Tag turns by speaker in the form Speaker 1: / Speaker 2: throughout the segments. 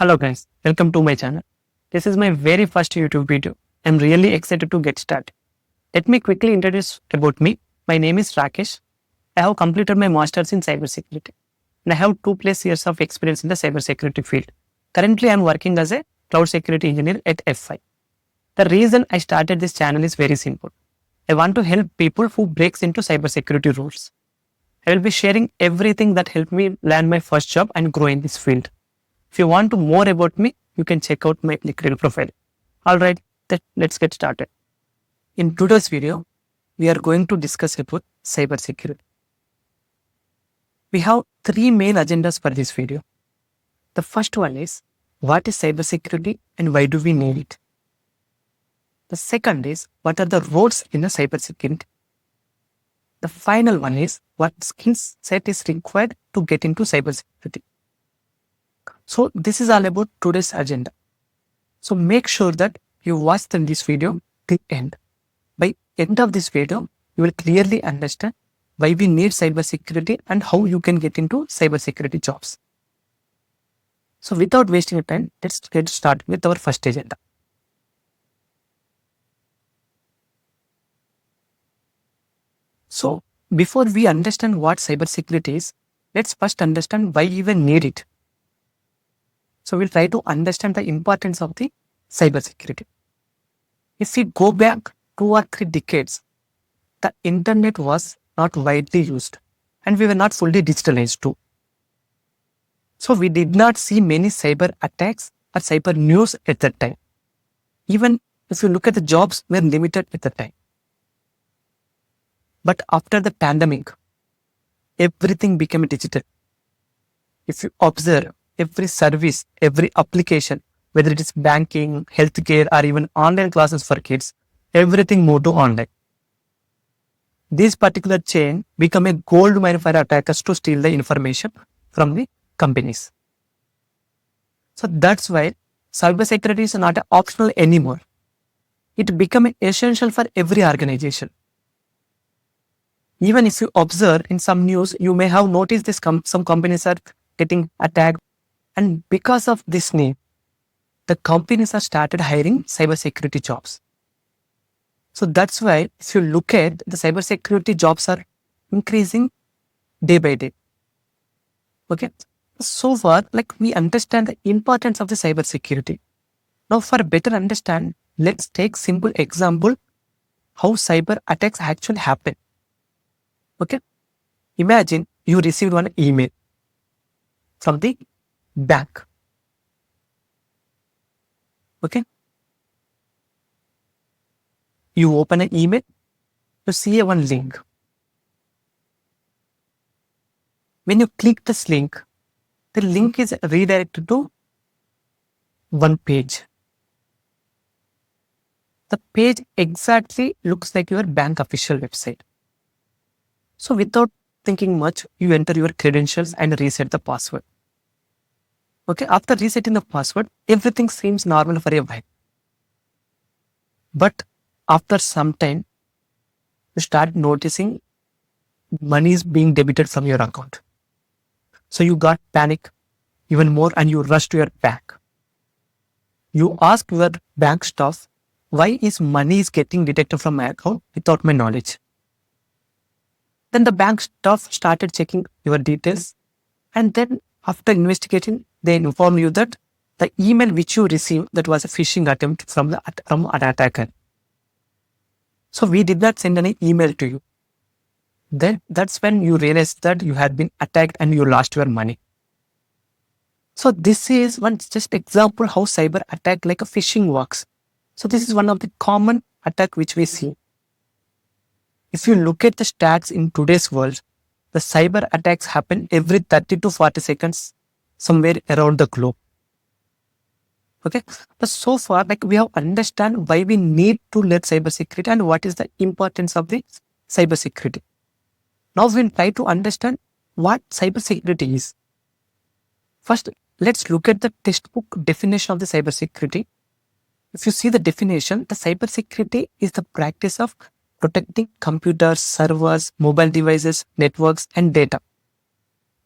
Speaker 1: Hello guys, welcome to my channel. This is my very first YouTube video. I'm really excited to get started. Let me quickly introduce about me. My name is Rakesh. I have completed my masters in cybersecurity and I have 2+ years of experience in the cybersecurity field. Currently, I'm working as a cloud security engineer at F5. The reason I started this channel is very simple. I want to help people who breaks into cybersecurity roles. I will be sharing everything that helped me land my first job and grow in this field. If you want to know more about me, you can check out my LinkedIn profile. Alright, let's get started. In today's video, we are going to discuss about cybersecurity. We have 3 main agendas for this video. The first one is, what is cybersecurity and why do we need it? The second is, what are the roles in a cybersecurity? The final one is, what skills set is required to get into cybersecurity? So this is all about today's agenda. So make sure that you watch this video till end. By end of this video, you will clearly understand why we need cybersecurity and how you can get into cybersecurity jobs. So without wasting time, let's get started with our first agenda. So before we understand what cybersecurity is, let's first understand why we even need it. So we'll try to understand the importance of the cybersecurity. If we go back 2 or 3 decades, the internet was not widely used and we were not fully digitalized too. So we did not see many cyber attacks or cyber news at that time. Even if you look at the jobs were limited at the time. But after the pandemic, everything became digital. If you observe, every service, every application, whether it is banking, healthcare, or even online classes for kids, everything moved to online. This particular chain became a gold mine for attackers to steal the information from the companies. So that's why cybersecurity is not optional anymore. It became essential for every organization. Even if you observe in some news, you may have noticed this some companies are getting attacked. And because of this need, the companies have started hiring cybersecurity jobs. So that's why if you look at the cybersecurity jobs are increasing day by day. Okay. So far, we understand the importance of the cybersecurity. Now for better understand, let's take simple example how cyber attacks actually happen. Okay. Imagine you received one email from the bank. Okay. You open an email, you see one link. When you click this link, the link is redirected to one page. The page exactly looks like your bank official website. So without thinking much, you enter your credentials and reset the password. Okay, after resetting the password, everything seems normal for a while. But after some time, you start noticing money is being debited from your account. So you got panic even more and you rush to your bank. You ask your bank staff, why is money is getting deducted from my account without my knowledge? Then the bank staff started checking your details and then after investigating, they inform you that the email which you received that was a phishing attempt from an attacker. So we did not send any email to you. Then that's when you realize that you had been attacked and you lost your money. So this is one just example how cyber attack like a phishing works. So this is one of the common attack which we see. If you look at the stats in today's world, the cyber attacks happen every 30 to 40 seconds somewhere around the globe. Okay, but so far we have understand why we need to learn cybersecurity and what is the importance of the cybersecurity. Now we'll try to understand what cybersecurity is. First, let's look at the textbook definition of the cybersecurity. If you see the definition, the cybersecurity is the practice of protecting computers, servers, mobile devices, networks, and data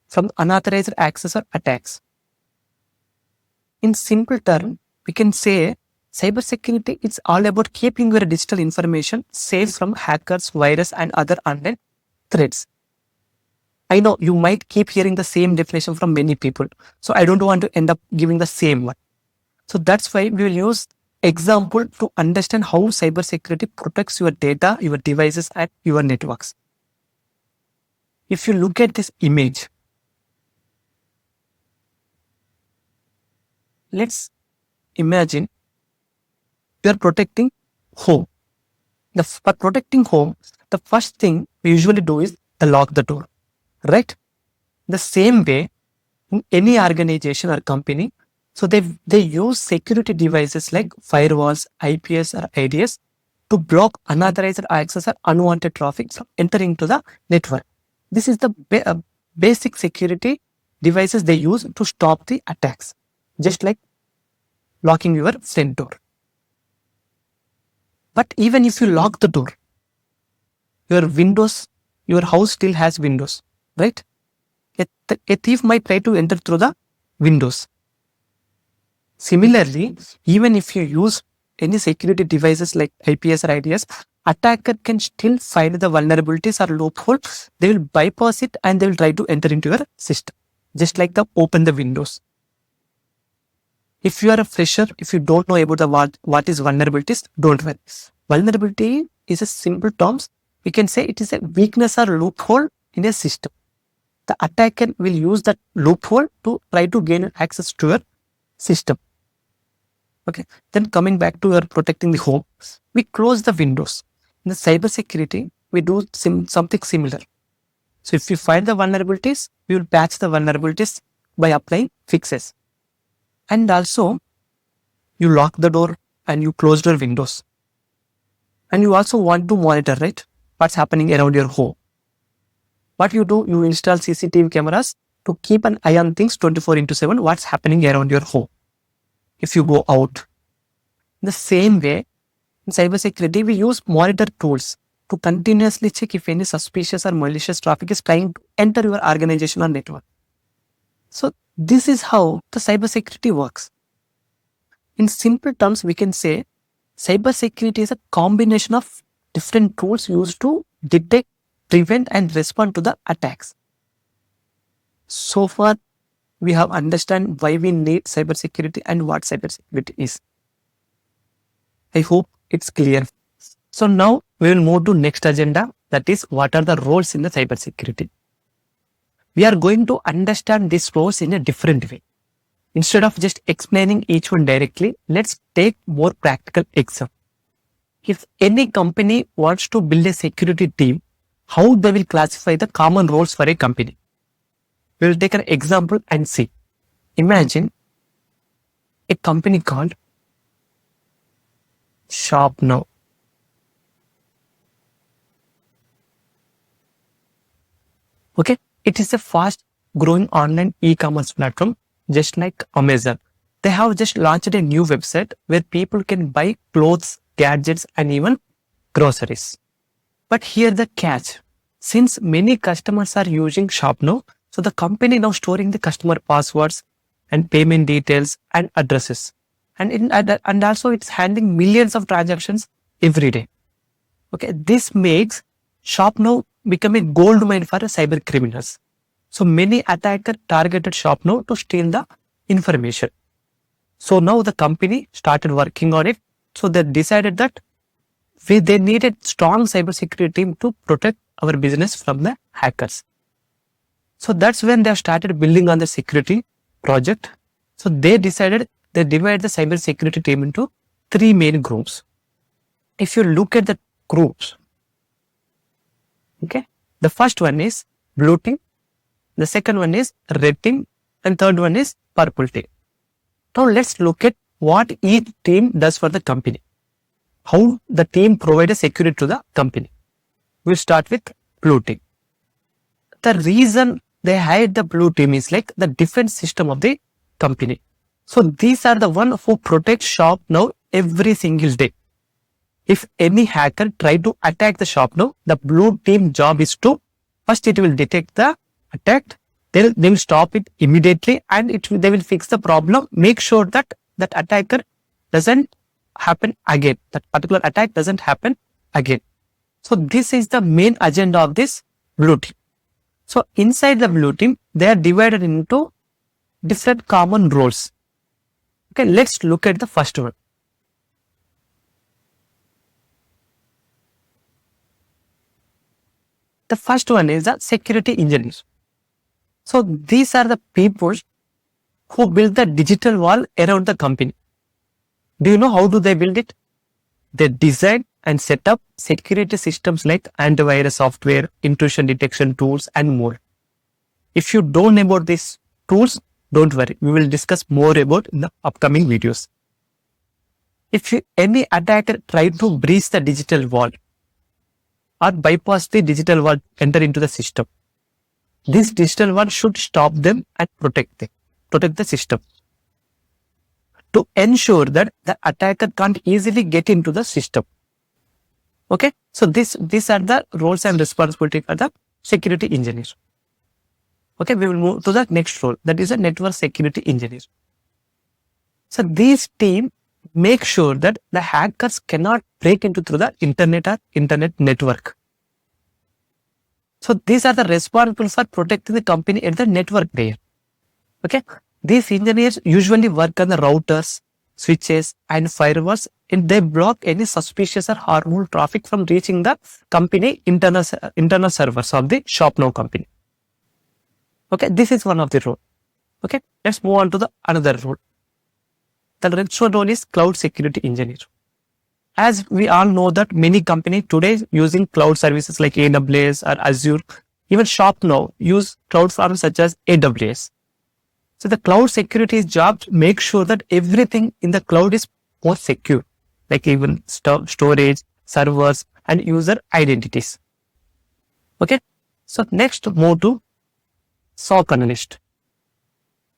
Speaker 1: from unauthorized access or attacks. in simple term, we can say cybersecurity is all about keeping your digital information safe from hackers, virus, and other online threats. I know you might keep hearing the same definition from many people, so I don't want to end up giving the same one. So that's why we will use example to understand how cybersecurity protects your data, your devices, and your networks. If you look at this image, let's imagine you are protecting home. For protecting home, the first thing we usually do is lock the door, right? The same way in any organization or company, so they use security devices like firewalls, IPS or IDS to block unauthorized access or unwanted traffic from entering to the network. This is the basic security devices they use to stop the attacks, just like locking your front door. But even if you lock the door, your house still has windows, right? A thief might try to enter through the windows. Similarly, even if you use any security devices like IPS or IDS, attacker can still find the vulnerabilities or loopholes. They will bypass it and they will try to enter into your system, just like open the windows. If you are a fresher, if you don't know about the what is vulnerabilities, don't worry. Vulnerability is a simple terms. We can say it is a weakness or loophole in a system. The attacker will use that loophole to try to gain access to your system. Okay. Then coming back to your protecting the home, we close the windows. In the cybersecurity, we do something similar. So if you find the vulnerabilities, we will patch the vulnerabilities by applying fixes. And also, you lock the door and you close your windows. And you also want to monitor, right, what's happening around your home. What you do, you install CCTV cameras to keep an eye on things 24/7, what's happening around your home. If you go out. The same way, in cybersecurity, we use monitor tools to continuously check if any suspicious or malicious traffic is trying to enter your organization or network. So this is how the cybersecurity works. In simple terms, we can say cybersecurity is a combination of different tools used to detect, prevent, and respond to the attacks. So far, we have understand why we need cybersecurity and what cybersecurity is. I hope it's clear. So now we will move to next agenda, that is what are the roles in the cybersecurity. We are going to understand these roles in a different way. Instead of just explaining each one directly, let's take more practical example. If any company wants to build a security team, how they will classify the common roles for a company? We will take an example and see. Imagine a company called Shop Now. Okay, it is a fast growing online e-commerce platform just like Amazon. They have just launched a new website where people can buy clothes, gadgets, and even groceries. But here the catch. Since many customers are using Shop Now, so the company now storing the customer passwords and payment details and addresses. And also it's handling millions of transactions every day. Okay, this makes Shop Now become a gold mine for cyber criminals. So many attackers targeted Shop Now to steal the information. So now the company started working on it. So they decided that they needed strong cybersecurity team to protect our business from the hackers. So that's when they started building on the security project. So they decided they divide the cybersecurity team into 3 main groups. If you look at the groups, okay, the first one is blue team, the second one is red team, and third one is purple team. Now let's look at what each team does for the company. How the team provides security to the company. We'll start with blue team. The reason they hired the blue team is like the defense system of the company. So these are the one who protect Shop Now every single day. If any hacker try to attack the Shop Now, the blue team job is to first it will detect the attack, they will stop it immediately, and they will fix the problem. Make sure that that attacker doesn't happen again. That particular attack doesn't happen again. So this is the main agenda of this blue team. So inside the blue team, they are divided into different common roles. Okay, let's look at the first one. The first one is the security engineers. So these are the people who build the digital wall around the company. Do you know how do they build it? They design and set up security systems like antivirus software, intrusion detection tools, and more. If you don't know about these tools, don't worry. We will discuss more about in the upcoming videos. If any attacker try to breach the digital wall or bypass the digital wall, enter into the system, this digital wall should stop them and protect the system, to ensure that the attacker can't easily get into the system. Okay, so these are the roles and responsibilities of the security engineers. Okay, we will move to the next role, that is a network security engineer. So these team make sure that the hackers cannot break into through the internet or internet network. So these are the responsible for protecting the company at the network layer. Okay, these engineers usually work on the routers, switches, and firewalls, and they block any suspicious or harmful traffic from reaching the company internal servers of the ShopNow company. Okay, this is one of the role. Okay, let's move on to the another role. The next role is cloud security engineer. As we all know that many companies today using cloud services like AWS or Azure, even ShopNow use cloud farms such as AWS. So the cloud security's job to make sure that everything in the cloud is more secure, like even storage, servers, and user identities. Okay, so next move to SOC analyst.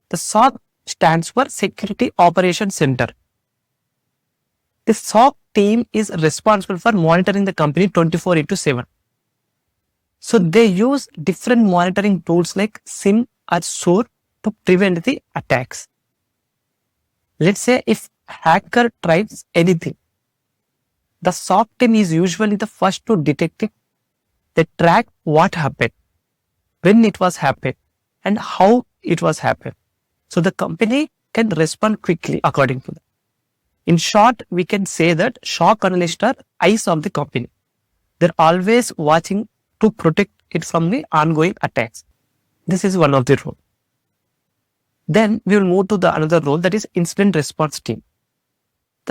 Speaker 1: The SOC stands for Security Operations Center. The SOC team is responsible for monitoring the company 24/7. So they use different monitoring tools like SIM or SOAR to prevent the attacks. Let's say if hacker tries anything, the SOC team is usually the first to detect it. They track what happened, when it was happened, and how it was happened. So the company can respond quickly according to that. In short, we can say that SOC analysts are eyes of the company. They're always watching to protect it from the ongoing attacks. This is one of the roles. Then we will move to the another role, that is incident response team.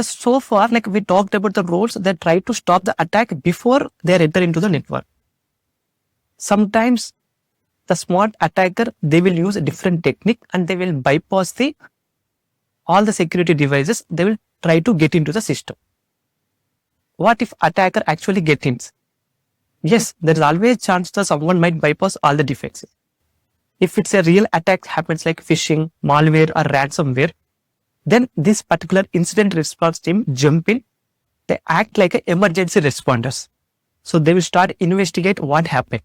Speaker 1: So far, like we talked about the roles that try to stop the attack before they enter into the network. Sometimes the smart attacker, they will use a different technique and they will bypass all the security devices. They will try to get into the system. What if attacker actually gets in? Yes, there is always a chance that someone might bypass all the defenses. If it's a real attack happens like phishing, malware, or ransomware, then this particular incident response team jump in. They act like an emergency responders. So they will start investigate what happened.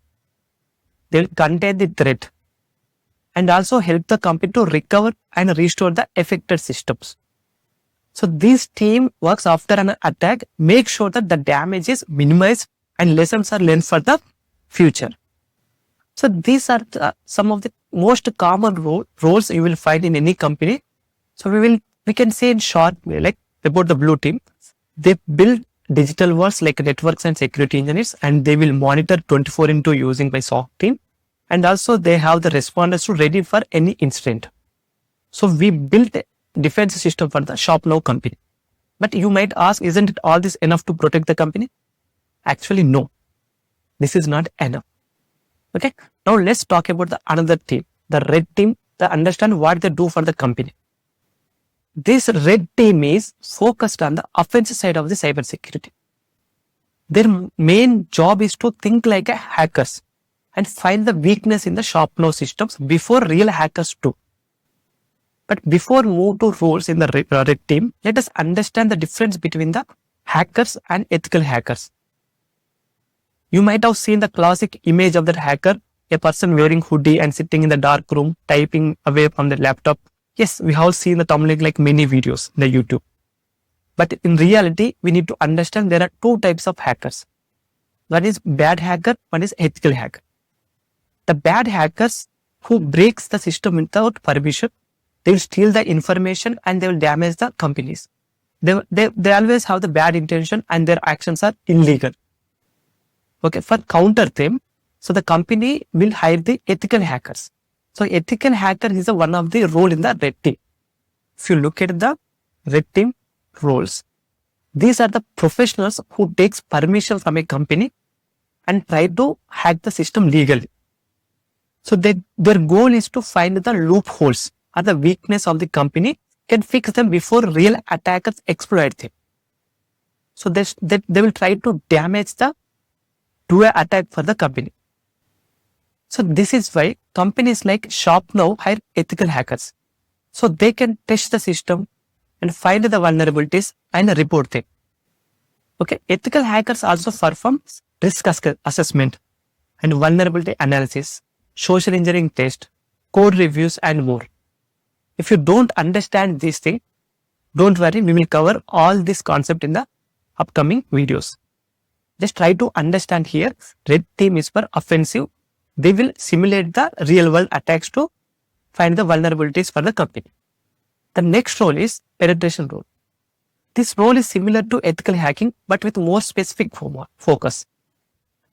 Speaker 1: They will contain the threat and also help the company to recover and restore the affected systems. So this team works after an attack, make sure that the damage is minimized and lessons are learned for the future. So these are some of the most common roles you will find in any company. So we can say in short, like about the blue team, they build digital walls like networks and security engineers, and they will monitor 24/7 using by SOC team. And also they have the responders to ready for any incident. So we built a defense system for the ShopNow company. But you might ask, isn't it all this enough to protect the company? Actually, no. This is not enough. Okay. Now let's talk about the another team, the red team, to understand what they do for the company. This red team is focused on the offensive side of the cybersecurity. Their main job is to think like a hackers and find the weakness in the ShopNow systems before real hackers do. But before move to roles in the red team, let us understand the difference between the hackers and ethical hackers. You might have seen the classic image of that hacker A person wearing hoodie and sitting in the dark room, typing away from the laptop. Yes, we have seen the thumbnail like many videos in the YouTube. But in reality, we need to understand there are two types of hackers. One is bad hacker, one is ethical hacker. The bad hackers who breaks the system without permission, they will steal the information and they will damage the companies. They always have the bad intention and their actions are illegal. Okay, for counter them, so the company will hire the ethical hackers. So ethical hacker is one of the role in the red team. If you look at the red team roles, these are the professionals who takes permission from a company and try to hack the system legally. So their goal is to find the loopholes or the weakness of the company, can fix them before real attackers exploit them. So they will try to damage the do an attack for the company. So this is why companies like ShopNow hire ethical hackers. So they can test the system and find the vulnerabilities and report them. Okay, ethical hackers also perform risk assessment and vulnerability analysis, social engineering test, code reviews and more. If you don't understand these things, don't worry, we will cover all this concept in the upcoming videos. Just try to understand here, red team is for offensive. They will simulate the real world attacks to find the vulnerabilities for the company. The next role is penetration role. This role is similar to ethical hacking but with more specific focus.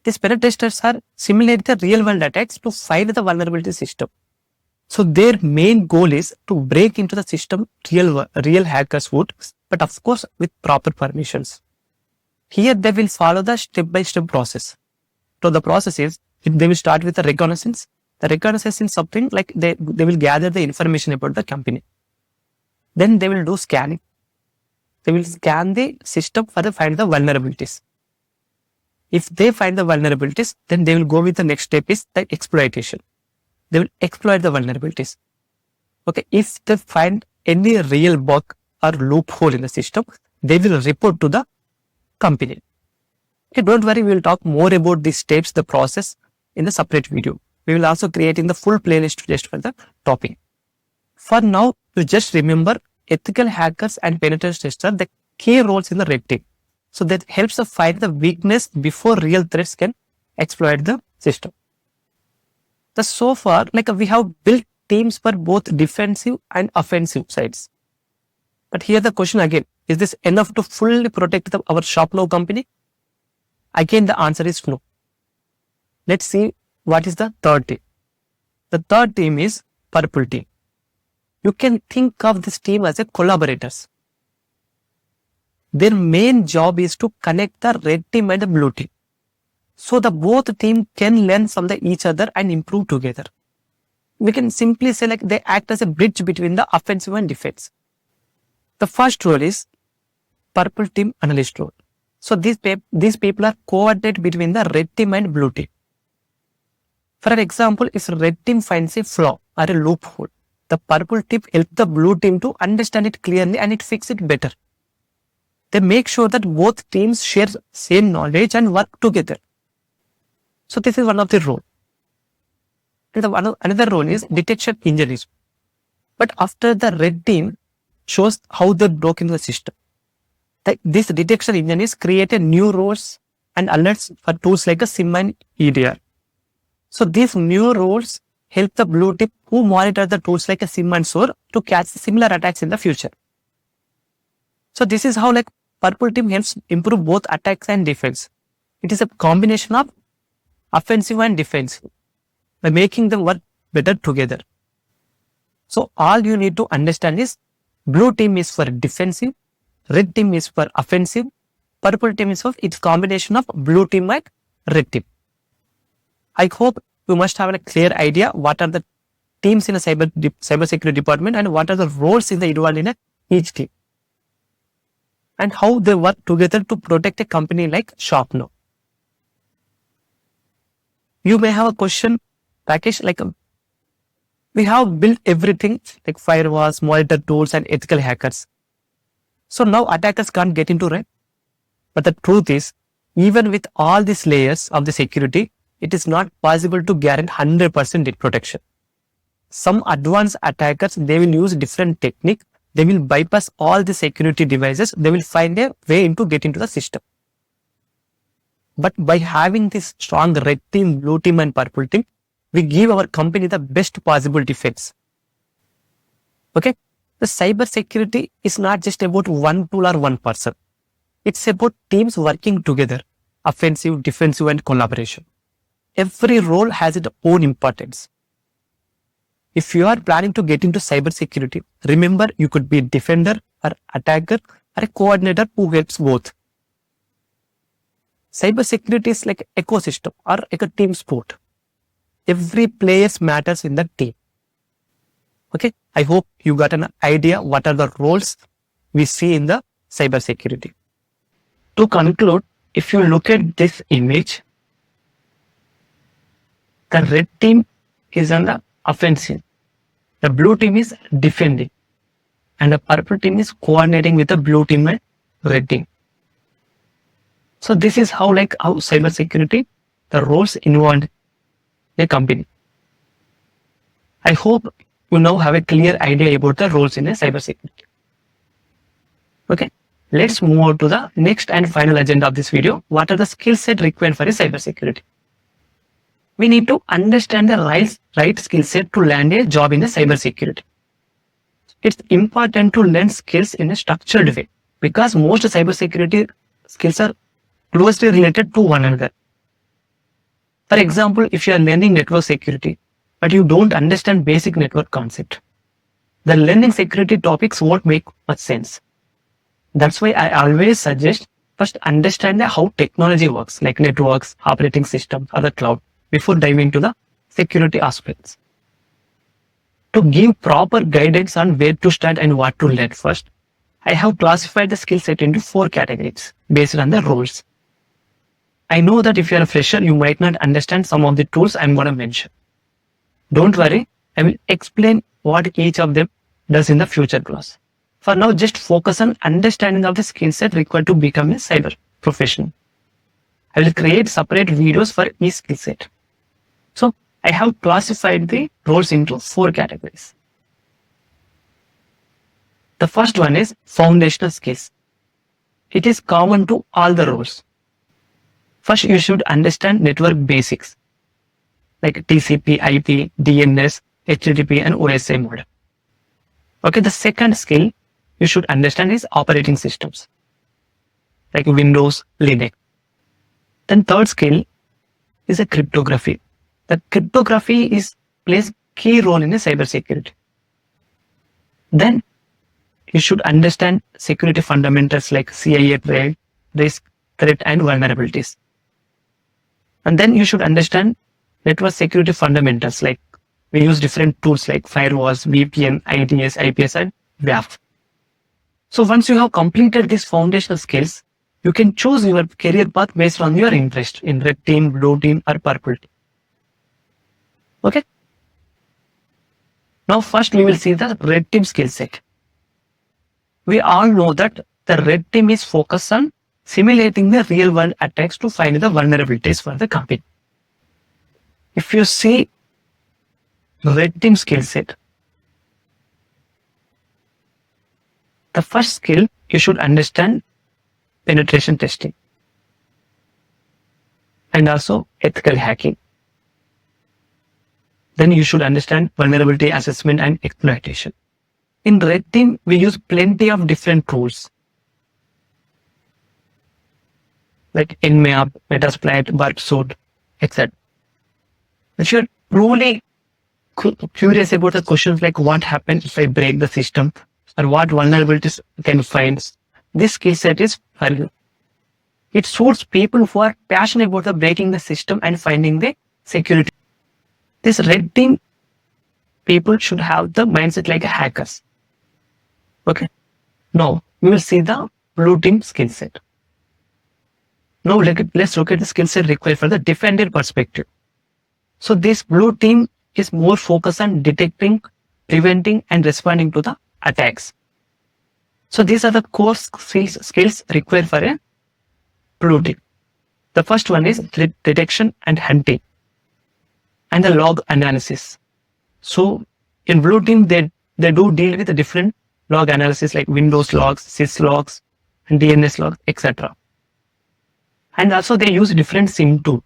Speaker 1: These penetrators are simulate the real world attacks to find the vulnerability system. So their main goal is to break into the system real hackers would, but of course with proper permissions. Here they will follow the step-by-step process. So the process is, they will start with the reconnaissance. The reconnaissance is something like they will gather the information about the company. Then they will do scanning. They will scan the system for the find the vulnerabilities. If they find the vulnerabilities, then they will go with the next step is the exploitation. They will exploit the vulnerabilities. Okay, if they find any real bug or loophole in the system, they will report to the company. Okay, don't worry, we will talk more about these steps, the process in the separate video. We will also create in the full playlist just for the topic. For now, you just remember ethical hackers and penetration testers are the key roles in the red team. So that helps us find the weakness before real threats can exploit the system. So far, like we have built teams for both defensive and offensive sides. But here the question again, is this enough to fully protect our ShopNow company? Again, the answer is no. Let's see what is the third team. The third team is purple team. You can think of this team as a collaborators. Their main job is to connect the red team and the blue team. So the both team can learn from each other and improve together. We can simply say like they act as a bridge between the offensive and defense. The first role is purple team analyst role. So these people are coordinate between the red team and blue team. For an example, if red team finds a flaw or a loophole, the purple team helps the blue team to understand it clearly and it fix it better. They make sure that both teams share same knowledge and work together. So this is one of the role. And another role is detection engineers. But after the red team shows how they broke into the system, this detection engineers created new roles and alerts for tools like a SIM and EDR. So these new roles help the blue team who monitor the tools like a SIM and SOAR to catch similar attacks in the future. So this is how like purple team helps improve both attacks and defense. It is a combination of offensive and defensive by making them work better together. So all you need to understand is blue team is for defensive, red team is for offensive, purple team is for its combination of blue team and red team. I hope you must have a clear idea what are the teams in a cybersecurity department and what are the roles involved in each team and how they work together to protect a company like ShopNow. You may have a question, Rakesh, like we have built everything like firewalls, monitor tools and ethical hackers. So now attackers can't get into, right? But the truth is, even with all these layers of the security, it is not possible to guarantee 100% protection. Some advanced attackers, they will use different technique. They will bypass all the security devices. They will find a way to get into the system. But by having this strong red team, blue team and purple team, we give our company the best possible defense. Okay. The cybersecurity is not just about one tool or one person. It's about teams working together, offensive, defensive and collaboration. Every role has its own importance. If you are planning to get into cybersecurity, remember you could be a defender or attacker or a coordinator who helps both. Cybersecurity is like an ecosystem or like a team sport. Every player matters in the team. Okay, I hope you got an idea what are the roles we see in the cybersecurity. To conclude, if you look at this image, the red team is on the offensive, the blue team is defending, and the purple team is coordinating with the blue team and red team. So this is how cybersecurity, the roles involved in a company. I hope you now have a clear idea about the roles in a cybersecurity. Okay, let's move on to the next and final agenda of this video. What are the skill set required for a cybersecurity? We need to understand the right skill set to land a job in the cybersecurity. It's important to learn skills in a structured way because most cybersecurity skills are closely related to one another. For example, if you are learning network security, but you don't understand basic network concept, the learning security topics won't make much sense. That's why I always suggest first understand how technology works, like networks, operating systems, or the cloud, before diving into the security aspects. To give proper guidance on where to start and what to learn first, I have classified the skill set into 4 categories based on the roles. I know that if you are a fresher, you might not understand some of the tools I'm going to mention. Don't worry, I will explain what each of them does in the future class. For now, just focus on understanding of the skill set required to become a cyber professional. I will create separate videos for each skill set. So, I have classified the roles into 4 categories. The first one is foundational skills. It is common to all the roles. First, you should understand network basics like TCP, IP, DNS, HTTP, and OSI modem. Okay, the second skill you should understand is operating systems like Windows, Linux. Then third skill is a cryptography. The cryptography plays key role in a cybersecurity. Then you should understand security fundamentals like CIA trade, risk, threat, and vulnerabilities. And then you should understand network security fundamentals like we use different tools like firewalls, VPN, IDS, IPS, and WAF. So once you have completed these foundational skills, you can choose your career path based on your interest in red team, blue team, or purple team. Okay. Now first we will see the red team skill set. We all know that the red team is focused on simulating the real world attacks to find the vulnerabilities for the company. If you see red team skill set, the first skill you should understand penetration testing and also ethical hacking. Then you should understand vulnerability assessment and exploitation. In red team, we use plenty of different tools like Nmap, Metasploit, Burp etc. If you're truly curious about the questions like what happens if I break the system or what vulnerabilities can find, this skill set is for you. It suits people who are passionate about the breaking the system and finding the security. This red team people should have the mindset like hackers. Okay. Now we will see the blue team skill set. Now let's look at the skill set required for the defender perspective. So this blue team is more focused on detecting, preventing, and responding to the attacks. So these are the core skills required for a blue team. The first one is threat detection and hunting. and the log analysis. So in blue team, they do deal with the different log analysis like Windows logs, sys logs, and DNS logs, etc. And also they use different SIM too,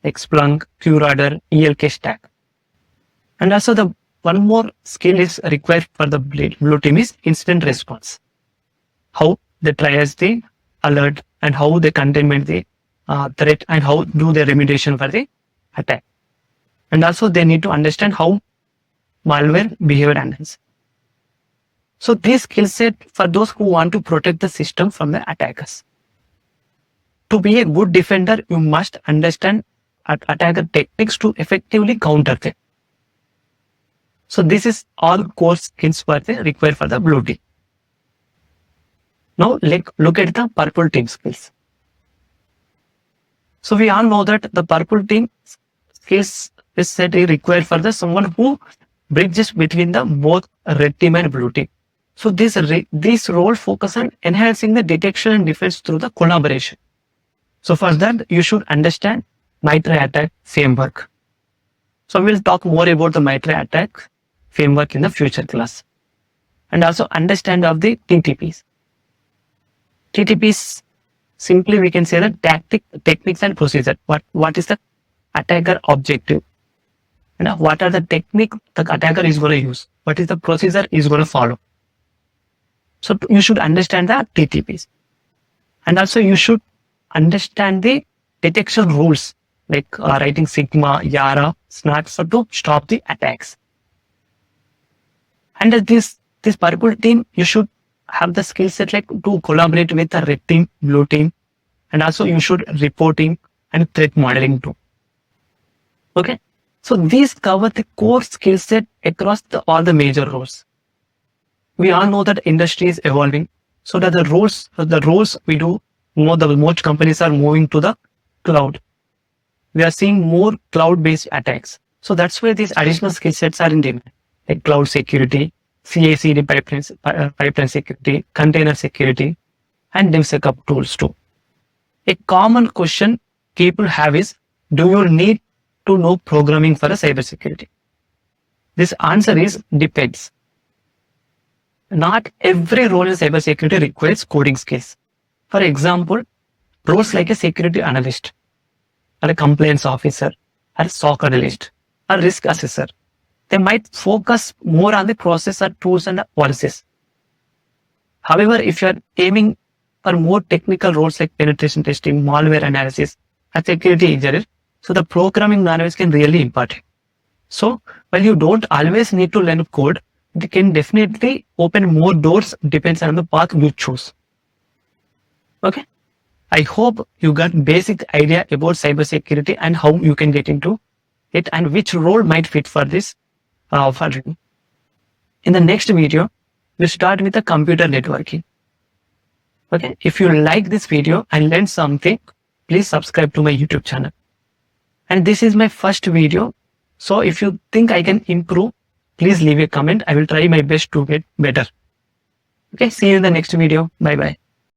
Speaker 1: like Splunk, QRadar, ELK stack. And also the one more skill is required for the blue team is incident response. How they triage the alert and how they containment the threat and how do the remediation for the attack. And also they need to understand how malware behavior handles. So this skill set for those who want to protect the system from the attackers. To be a good defender, you must understand attacker techniques to effectively counter them. So this is all core skills required for the blue team. Now look at the purple team skills. So we all know that the purple team skills is set required for the someone who bridges between the both red team and blue team. So this role focus on enhancing the detection and defense through the collaboration. So for that, you should understand MITRE attack framework. So we'll talk more about the MITRE attack framework in the future class. And also understand of the TTPs. TTPs, simply we can say that techniques and procedure. What is the attacker objective? And what are the technique the attacker is going to use? What is the procedure is going to follow? So you should understand the TTPs. And also you should understand the detection rules like writing Sigma, Yara, Snark to stop the attacks. And this purple team, you should have the skill set like to collaborate with the red team, blue team, and also you should reporting and threat modeling too. Okay, so these cover the core skill set across all the major roles. We all know that industry is evolving, so that the roles we do. Most companies are moving to the cloud. We are seeing more cloud-based attacks. So that's where these additional skill sets are in demand, like cloud security, CI/CD pipeline security, container security, and DevSecOps tools too. A common question people have is, do you need to know programming for a cybersecurity? This answer is depends. Not every role in cybersecurity requires coding skills. For example, roles like a security analyst, or a compliance officer, or a SOC analyst, or risk assessor, they might focus more on the process or tools and policies. However, if you are aiming for more technical roles like penetration testing, malware analysis, or security engineer, so the programming knowledge can really important. So while you don't always need to learn code, it can definitely open more doors depends on the path you choose. Okay, I hope you got basic idea about cybersecurity and how you can get into it and which role might fit for this. For you. In the next video, we'll start with the computer networking. Okay, if you like this video and learned something, please subscribe to my YouTube channel. And this is my first video, so if you think I can improve, please leave a comment. I will try my best to get better. Okay, see you in the next video. Bye bye.